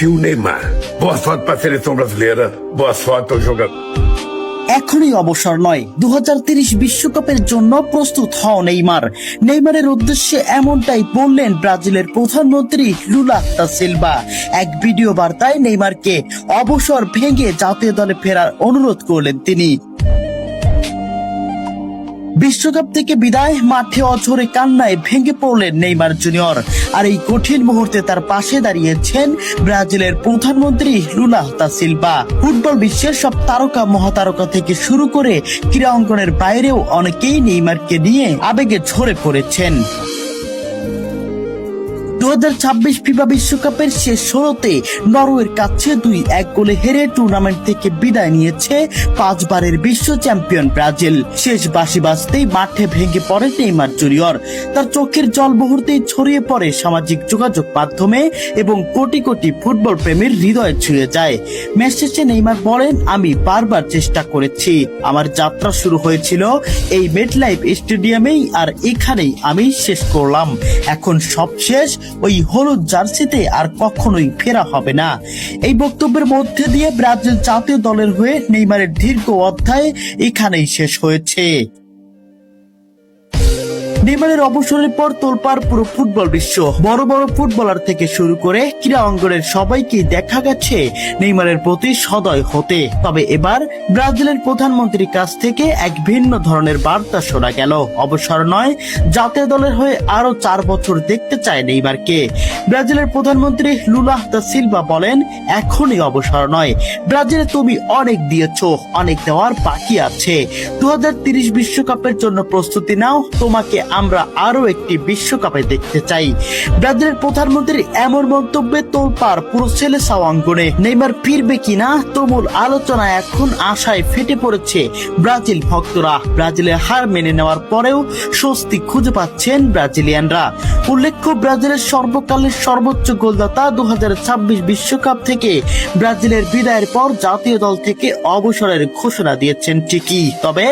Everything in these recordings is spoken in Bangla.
Partiu Neymar. Boa sorte para a seleção brasileira. Boa sorte ao jogador. এখনই অবসর নয়, 2030 বিশ্বকাপের জন্য প্রস্তুত হও নেইমার। নেইমারের উদ্দেশ্যে এমনটাই বললেন ব্রাজিলের প্রধানমন্ত্রী লুলা দা সিলভা। এক ভিডিও বার্তায় নেইমারকে অবসর ভেঙে জাতীয় দলে ফেরার অনুরোধ করলেন তিনি। বিশ্বকাপ থেকে বিদায়, মাঠে অঝরে কান্নায় ভেঙে পড়লেন নেইমার জুনিয়র। আর এই কঠিন মুহূর্তে তার পাশে দাঁড়িয়েছেন ব্রাজিলের প্রধানমন্ত্রী লুলা দা সিলভা। ফুটবল বিশ্বের সব তারকা মহাতারকা থেকে শুরু করে ক্রীড়া অঙ্গনের বাইরেও অনেকেই নেইমারকে নিয়ে আবেগে ঝরে পড়েছেন। 2026 ফিফা বিশ্বকাপের শেষ 16তে নরওয়ের কাছে 2-1 গোলে হেরে টুর্নামেন্ট থেকে বিদায় নিয়েছে 5 বারের বিশ্ব চ্যাম্পিয়ন ব্রাজিল। শেষ বাঁশি বাজতেই মাঠে ভেঙে পড়ে নেইমার জুনিয়র। তার চোখের জল মুহূর্তেই ছড়িয়ে পড়ে সামাজিক যোগাযোগ মাধ্যমে এবং কোটি কোটি ফুটবল প্রেমীর হৃদয় ছুঁয়ে যায়। ম্যাচ শেষে নেইমার বলেন, আমি বারবার চেষ্টা করেছি। আমার যাত্রা শুরু হয়েছিল এই মেটলাইফ স্টেডিয়ামেই, আর এখানেই আমি শেষ করলাম। এখন সব শেষ, ওই হলুদ জার্সিতে আর কখনোই ফেরা হবে না। এই বক্তব্যের মধ্যে দিয়ে ব্রাজিল জাতীয় দলের হয়ে নেইমারের দীর্ঘ অধ্যায় এখানেই শেষ হয়েছে। নেইমারের অবসরের পর তোলপাড় পুরো ফুটবল বিশ্ব। বড় বড় ফুটবলার থেকে শুরু করে ক্রীড়া অঙ্গনের সবাইকে দেখা গেছে নেইমারের প্রতি সদয় হতে। তবে এবার ব্রাজিলের প্রধানমন্ত্রীর কাছ থেকে এক ভিন্ন ধরনের বার্তা শোনা গেল। অবসর নয়, জাতীয় দলের হয়ে আরো 4 বছর দেখতে চায় নেইমারকে। ব্রাজিলের প্রধানমন্ত্রী লুলা দা সিলভা বলেন, এখনই অবসর নয়। ব্রাজিলে তুমি অনেক দিয়েছো, অনেক দেওয়ার বাকি আছে। 2030 বিশ্বকাপের জন্য প্রস্তুতি নাও, তোমাকে আমরা আরো একটি বিশ্বকাপে দেখতে চাই। ব্রাজিলের প্রধানমন্ত্রীর এমন মন্তব্যে তোলপাড় পুরো সেলেসাও অঙ্গনে। নেইমার ফিরবে কিনা তুমুল আলোচনা এখন আশায় ফেটে পড়েছে ব্রাজিল ভক্তরা। ব্রাজিলের হার মেনে নেওয়ার পরেও স্বস্তি খুঁজে পাচ্ছেন ব্রাজিলিয়ানরা। উল্লেখ্য, ব্রাজিলের সর্বকালের সর্বোচ্চ গোলদাতা 2026 বিশ্বকাপ থেকে ব্রাজিলের বিদায়ের পর জাতীয় দল থেকে অবসরের ঘোষণা দিয়েছেন ঠিকই, তবে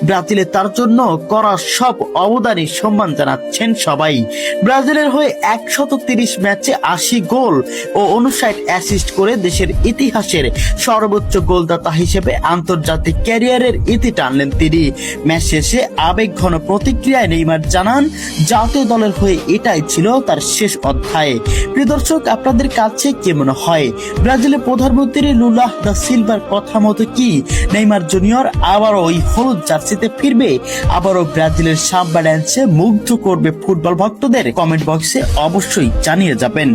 ব্রাজিলে তার জন্য করা সব অবদানই সম্মান জানাচ্ছেন সবাই। ব্রাজিলের হয়ে 130 ম্যাচে 80 গোল ও 59 অ্যাসিস্ট করে দেশের ইতিহাসের সর্বোচ্চ গোলদাতা হিসেবে আন্তর্জাতিক ক্যারিয়ারের ইতি টানলেন তিনি। ম্যাচ শেষে আবেগঘন প্রতিক্রিয়ায় নেইমার জানান, জাতীয় দলের হয়ে এটাই ছিল তার শেষ অধ্যায়। প্রিয় দর্শক, আপনাদের কাছে কি মনে হয়, ব্রাজিলের প্রধানমন্ত্রী লুলা দা সিলভার কথা মতো কি নেইমার জুনিয়র আবারও ওই হলুদ জার্সিতে ফিরবে, আবারও ব্রাজিলের সাম্বা ড্যান্সে মুগ্ধ করবে ফুটবল ভক্তদের? কমেন্ট বক্সে অবশ্যই জানিয়ে যাবেন।